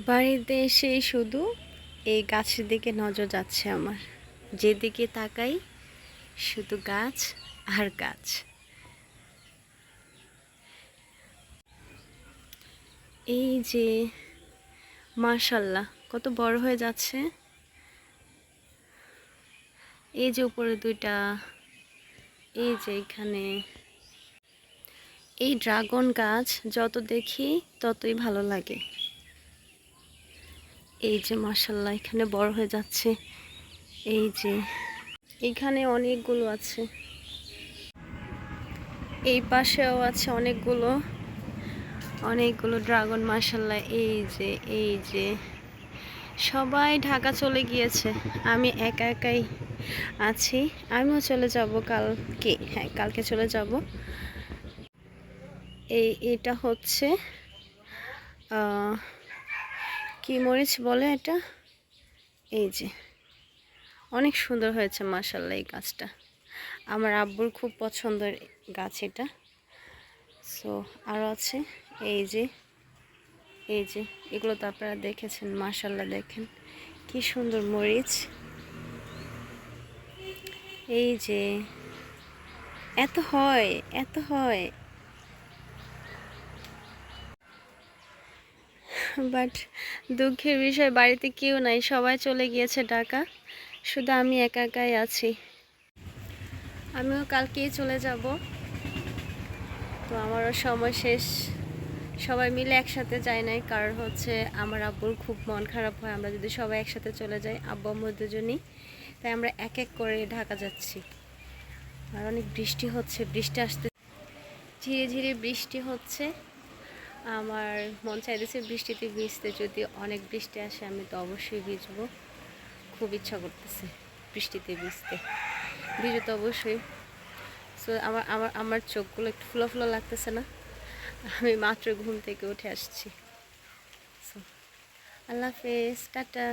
বাড়িতে এসেই শুধু এই গাছের দিকে নজর যাচ্ছে আমার। যেদিকে তাকাই শুধু গাছ আর গাছ। এই যে মাশাল্লাহ কত বড় হয়ে যাচ্ছে। এই যে উপরে দুইটা, এই যে এখানে এই ড্রাগন গাছ যত দেখি ততই ভালো লাগে। এই যে মাশাল্লাহ এখানে বড় হয়ে যাচ্ছে। এই যে এখানে অনেকগুলো আছে, এই পাশেও আছে অনেকগুলো অনেকগুলো ড্রাগন মাশাল্লাহ। এই যে সবাই ঢাকা চলে গিয়েছে, আমি একা একাই আছি। আমিও চলে যাব কালকে, হ্যাঁ কালকে চলে যাব। এটা হচ্ছে কি মরিচ বলে এটা। এই যে অনেক সুন্দর হয়েছে মাশাল্লাহ এই গাছটা। আমার আব্বুর খুব পছন্দের গাছ এটা। সো আরও আছে এই যে এগুলো তো আপনারা দেখেছেন মাশাল্লাহ। দেখেন কি সুন্দর মরিচ। এই যে এত হয় বাট দুঃখের বিষয় বাড়িতে কেউ নাই, সবাই চলে গিয়েছে ঢাকা, শুধু আমি একা একাই আছি। আমিও কালকেই চলে যাব, তো আমারও সময় শেষ। সবাই মিলে একসাথে যায় নাই, কারণ হচ্ছে আমার আব্বুর খুব মন খারাপ হয় আমরা যদি সবাই একসাথে চলে যাই, আব্বু আম্মু দুজনই। তাই আমরা এক এক করে ঢাকা যাচ্ছি। আর অনেক বৃষ্টি হচ্ছে, বৃষ্টি আসতে ধীরে ধীরে বৃষ্টি হচ্ছে। আমার মন চাইতেছে বৃষ্টিতে ভিজতে, যদি অনেক বৃষ্টি আসে আমি তো অবশ্যই ভিজবো। খুব ইচ্ছা করতেছে বৃষ্টিতে ভিজে তো অবশ্যই। সো আমার আমার আমার চোখগুলো একটু ফুলো ফুলো লাগতেছে না? আমি মাত্র ঘুম থেকে উঠে আসছি। সো আল্লাহ হাফেজ, টাটা।